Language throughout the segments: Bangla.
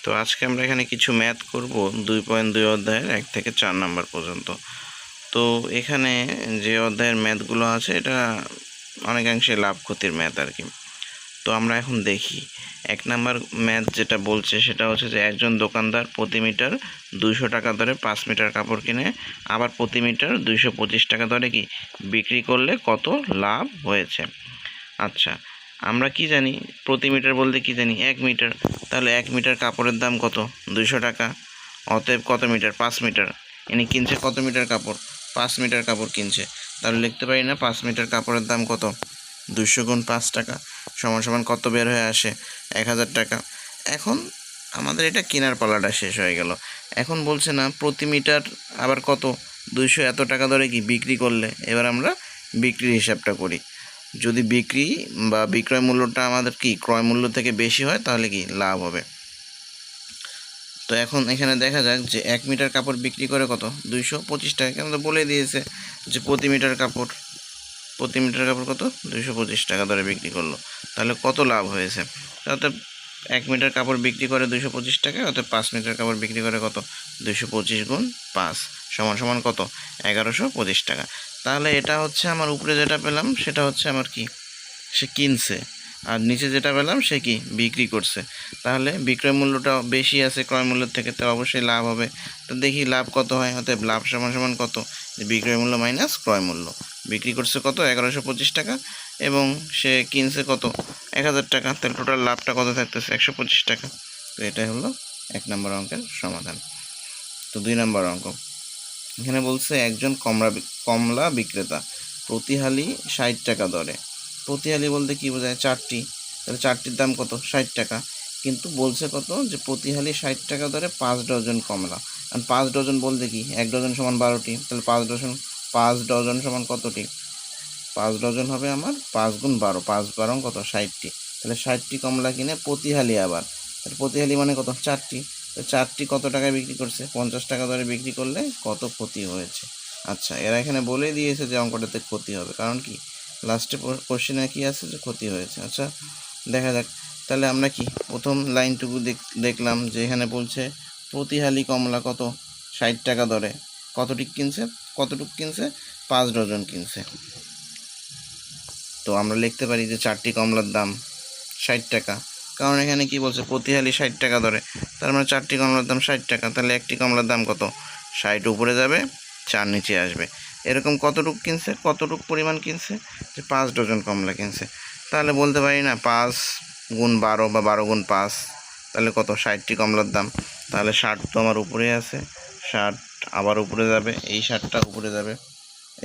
তো আজকে আমরা এখানে কিছু ম্যাথ করব 2.2 অধ্যায়ের 1 থেকে 4 নাম্বার পর্যন্ত। তো এখানে যে অধ্যায়ের ম্যাথগুলো আছে এটা অনেকাংশে লাভ ক্ষতির ম্যাথ আর কি। তো আমরা এখন দেখি 1 নাম্বার ম্যাথ যেটা বলছে সেটা হচ্ছে যে একজন দোকানদার প্রতি মিটার 200 টাকা দরে 5 মিটার কাপড় কিনে আবার প্রতি মিটার 225 টাকা দরে কি বিক্রি করলে কত লাভ হয়েছে। আচ্ছা, আমরা কি জানি প্রতি মিটার বলতে কি জানি 1 মিটার, তাহলে 1 মিটার কাপড়ের দাম কত 200 টাকা। অতএব কত মিটার 5 মিটার, ইনি কিনছে কত মিটার কাপড় 5 মিটার কাপড় কিনছে, তাহলে লিখতে পারি না 5 মিটার কাপড়ের দাম কত 200 গুণ 5 টাকা সমান সমান কত বের হয়ে আসে 1000 টাকা। এখন আমাদের এটা কেনার পালাটা শেষ হয়ে গেল। এখন বলছে না প্রতি মিটার আবার কত 200 এত টাকা ধরে কি বিক্রি করলে, এবার আমরা বিক্রির হিসাবটা করি। যদি বিক্রি বা বিক্রয় মূল্যটা আমাদের কি ক্রয় মূল্য থেকে বেশি হয় তাহলে কি লাভ হবে। তো এখন এখানে দেখা যাক যে 1 মিটার কাপড় বিক্রি করে কত 225 টাকা, কেন তো বলে দিয়েছে যে প্রতি মিটার কাপড় কত 225 টাকা ধরে বিক্রি করলো, তাহলে কত লাভ হয়েছে। অর্থাৎ 1 মিটার কাপড় বিক্রি করে 225 টাকা, অর্থাৎ 5 মিটার কাপড় বিক্রি করে কত 225 গুণ 5 সমান সমান কত 1125 টাকা। তাহলে এটা হচ্ছে আমার উপরে যেটা পেলাম সেটা হচ্ছে আমার কি সে কিনছে, আর নিচে যেটা পেলাম সে কি বিক্রি করছে। তাহলে বিক্রয় মূল্যটা বেশি আছে ক্রয় মূল্যের থেকে, তো অবশ্যই লাভ হবে। তো দেখি লাভ কত হয়, অতএব লাভ সমান সমান কত বিক্রয় মূল্য মাইনাস ক্রয় মূল্য। বিক্রি করছে কত 1125 টাকা এবং সে কিনছে কত 1000 টাকা, তাহলে টোটাল লাভটা কত থাকতেছে 125 টাকা। তো এটাই হলো 1 নম্বর অঙ্কের সমাধান। তো 2 নম্বর অঙ্ক এখানে বলছে একজন কমলা বিক্রেতা প্রতি হালি 60 টাকা দরে, প্রতি হালি বলতে কি বোঝায় 4টি, তাহলে 4টির দাম কত 60 টাকা, কিন্তু বলছে কত যে প্রতি হালি 60 টাকা দরে 5 ডজন কমলা। আর 5 ডজন বলতে কি 1 ডজন সমান 12টি, তাহলে 5 ডজন সমান কতটি 5 ডজন হবে আমার 5 গুণ 12, 5 12 কত 60টি, তাহলে 60টি কমলা কিনে প্রতি হালি আবার, তাহলে প্রতি হালি মানে কত 4টি, তো 4টি কত টাকায় বিক্রি করছে 50 টাকা দরে বিক্রি করলে কত ক্ষতি হয়েছে। আচ্ছা, এরা এখানে বলে দিয়েছে যে অঙ্কটাতে ক্ষতি হবে, কারণ কি লাস্টে কোশ্চেনে কি আছে যে ক্ষতি হয়েছে। আচ্ছা দেখা যাক, তাহলে আমরা কি প্রথম লাইনটুকু দেখলাম যে এখানে বলছে প্রতি হালি কমলা কত 60 টাকা দরে কতটুক কিনছে 5 ডজন কিনছে। তো আমরা লিখতে পারি যে 4টি কমলার দাম 60 টাকা, কারণ এখানে কি বলছে প্রতি হালি 60 টাকা ধরে, তার মানে 4টি কমলার দাম 60 টাকা, তাহলে একটি কমলার দাম কত 60 উপরে যাবে 4 নিচে আসবে। এরকম কতটুক পরিমাণ কিনছে যে 5 ডজন কমলা কিনছে, তাহলে বলতে পারি না 5 গুণ 12 বা 12 গুণ 5, তাহলে কত 60টি কমলার দাম, তাহলে 60 তো আমার উপরে আছে, 60 আবার উপরে যাবে, এই 60টা উপরে যাবে,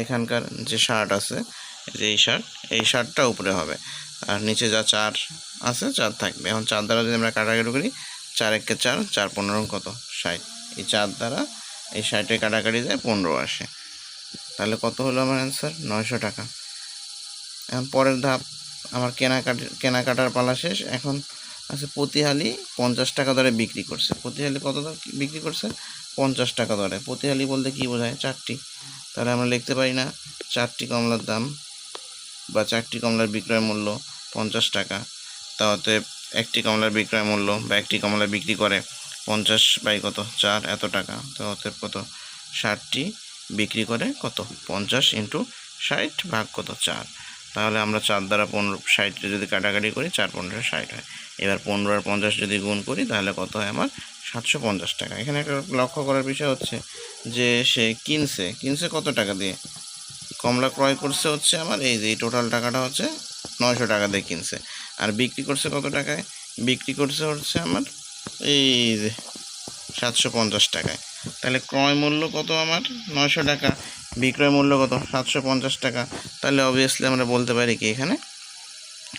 এখানকার যে 60 আছে যে এই 60টা উপরে হবে, আর নিচে যা 4 আছে 4 থাকবে। এখন 4 দ্বারা যদি আমরা কাটাকাটি করি 4 একে 4, 4 15 কত 60, এই 4 দ্বারা এই 60-এ কাটাকাটি যায় 15 আসে, তাহলে কত হলো আমার অ্যান্সার 900 টাকা। এখন পরের ধাপ আমার কেনাকাটার পালা শেষ। এখন আছে প্রতি হালি 50 টাকা দরে বিক্রি করছে, প্রতি হালি কত বিক্রি করছে 50 টাকা দরে, প্রতি হালি বলতে কী বোঝায় 4টি, তাহলে আমরা লিখতে পারি না 4টি কমলার দাম বা 4টি কমলার বিক্রয় মূল্য 50 টাকা, তাতে একটি কমলার বিক্রয় মূল্য বা একটি কমলা বিক্রি করে 50 বাই কত 4 এত টাকা, তো অতএব কত 60টি বিক্রি করে কত 50 ইন্টু 60 ভাগ কত 4, তাহলে আমরা 4 দ্বারা 60 যদি কাটাকাটি করি 4 15 60 হয়। এবার 15 আর 50 যদি গুণ করি তাহলে কত হয় আমার 750 টাকা। এখানে একটা লক্ষ্য করার বিষয় হচ্ছে যে সে কিনছে কত টাকা দিয়ে, কমলা ক্রয় করছে হচ্ছে আমার এই যে টোটাল টাকাটা হচ্ছে 900 টাকা দিয়ে কিনছে, আর বিক্রি করছে কত টাকায়, বিক্রি করছে হচ্ছে আমার এই যে 750 টাকায়, তাহলে ক্রয় মূল্য কত আমার 900 টাকা, বিক্রয় মূল্য কত 750 টাকা, তাহলে অবভিয়াসলি আমরা বলতে পারি কি এখানে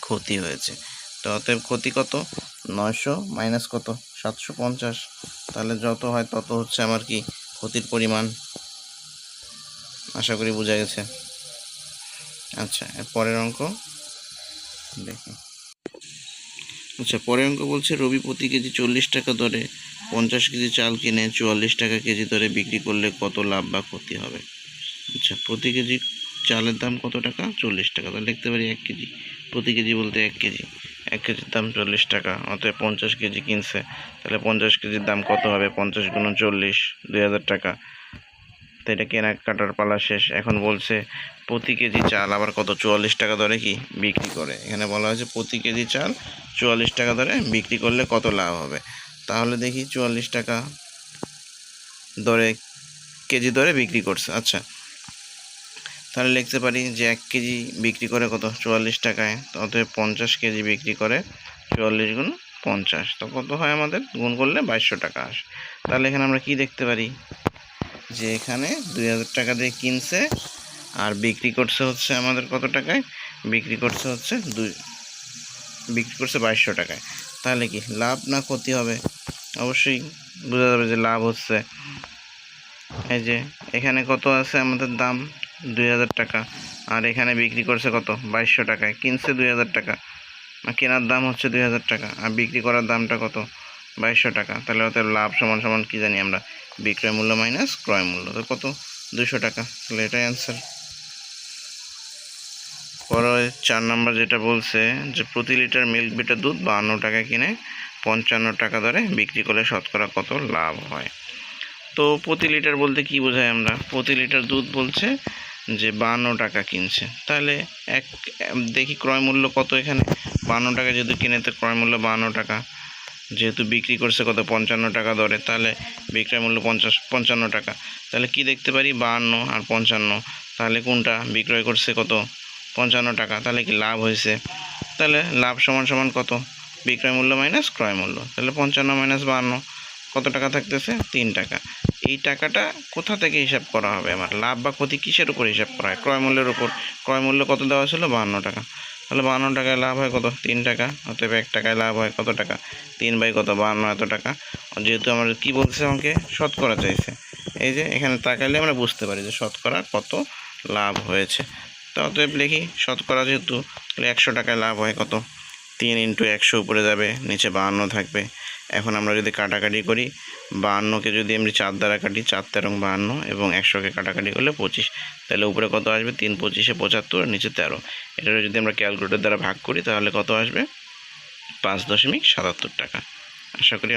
ক্ষতি হয়েছে। তো অতএব ক্ষতি কত 900 মাইনাস কত 750, তাহলে যত হয় তত হচ্ছে আমার কি ক্ষতির পরিমাণ। আশা করি বোঝা গেছে। আচ্ছা, এর পরের অঙ্ক দেখি। আচ্ছা, পরের অঙ্ক বলছে রবি প্রতি কেজি 40 টাকা দরে 50 কেজি চাল কিনে 44 টাকা কেজি দরে বিক্রি করলে কত লাভ বা ক্ষতি হবে। আচ্ছা, প্রতি কেজি চালের দাম কত টাকা 40 টাকা, তাহলে লিখতে পারি 1 কেজি, প্রতি কেজি বলতে 1 কেজি, 1 কেজির দাম 40 টাকা, অতএব 50 কেজি কিনছে। তাহলে 50 কেজির দাম কত হবে? 50 গুণন 40, 2000 টাকা। তো এটা কেনাকাটার পালা শেষ। এখন বলছে প্রতি কেজি চাল আবার কত? 44 টাকা দরে কি বিক্রি করে। এখানে বলা হয়েছে প্রতি কেজি চাল 44 টাকা দরে বিক্রি করলে কত লাভ হবে। তাহলে দেখি 44 টাকা দরে কেজি দরে বিক্রি করছে। আচ্ছা, তাহলে লিখতে পারি যে 1 কেজি বিক্রি করে কত? 44 টাকায়। অতএব 50 কেজি বিক্রি করে 44 গুণ 50, তো কত হয় আমাদের? গুণ করলে 2200 টাকা আসে। তাহলে এখানে আমরা কি দেখতে পারি যে এখানে 2000 টাকা দিয়ে কিনছে আর বিক্রি করছে হচ্ছে আমাদের কত টাকায়? বিক্রি করছে হচ্ছে 2200 টাকায়। তাহলে কি লাভ না ক্ষতি হবে? অবশ্যই বোঝা যাবে যে লাভ হচ্ছে। এই যে এখানে কত আছে আমাদের দাম? 2000 টাকা, আর এখানে বিক্রি করছে কত? 2200 টাকায়। কিনছে 2000 টাকা, কেনার দাম হচ্ছে 2000 টাকা, আর বিক্রি করার দামটা কত? 2200 টাকা। তাহলে অতএব লাভ সমান সমান কি জানি আমরা? বিক্রয় মূল্য মাইনাস ক্রয় মূল্য। তো কত? 200 টাকা। তাহলে এটাই অ্যান্সার। পরে 4 নম্বর যেটা বলছে যে প্রতি লিটার মিল্ক বিটার দুধ 52 টাকা কিনে 55 টাকা দরে বিক্রি করলে শতকরা কত লাভ হয়। তো প্রতি লিটার বলতে কি বোঝায় আমরা? প্রতি লিটার দুধ বলছে যে 52 টাকা কিনছে, তাহলে দেখি ক্রয় মূল্য কত এখানে? 52 টাকা যেহেতু কিনে, তো ক্রয় মূল্য 52 টাকা। যেহেতু বিক্রি করছে কত? 55 টাকা দরে, তাহলে বিক্রয় মূল্য 55 টাকা। তাহলে কি দেখতে পারি? 52 আর 55, তাহলে কোনটা বিক্রয় করছে কত? 55 টাকা। তাহলে কি লাভ হয়েছে? তাহলে লাভ সমান সমান কত? বিক্রয় মূল্য মাইনাস ক্রয় মূল্য। তাহলে 55 মাইনাস 52 কত টাকা থাকতেছে? 3 টাকা। এই টাকাটা কোথা থেকে হিসাব করা হবে আমার? লাভ বা ক্ষতি কিসের উপর হিসাব করা হয়? ক্রয় মূল্যের উপর। ক্রয় মূল্য কত দেওয়া ছিল? 52 টাকা। তাহলে 52 টাকায় লাভ হয় কত? 3 টাকা। অতএব 1 টাকায় লাভ হয় কত টাকা? 3 বাই কত? 52, এত টাকা। যেহেতু আমার কি বলছে আমাকে? শতকরা চাইছে। এই যে এখানে তাকাইলে আমরা বুঝতে পারি যে শতকরা কত লাভ হয়েছে। তো অতএব লিখি শতকরা যেহেতু, তাহলে 100 টাকায় লাভ হয় কত? 3 ইন্টু 100 উপরে যাবে, নিচে 52 থাকবে। এখন আমরা যদি কাটাকাটি করি, 52কে যদি আমরা 4 দ্বারা কাটি, 4 তেরং 52, এবং 100কে কাটাকাটি করলে 25, তাহলে উপরে কত আসবে? 3 25-এ 75, আর নিচে 13। এটা যদি আমরা ক্যালকুলেটর দ্বারা ভাগ করি তাহলে কত আসবে? 5.77 টাকা। আশা করি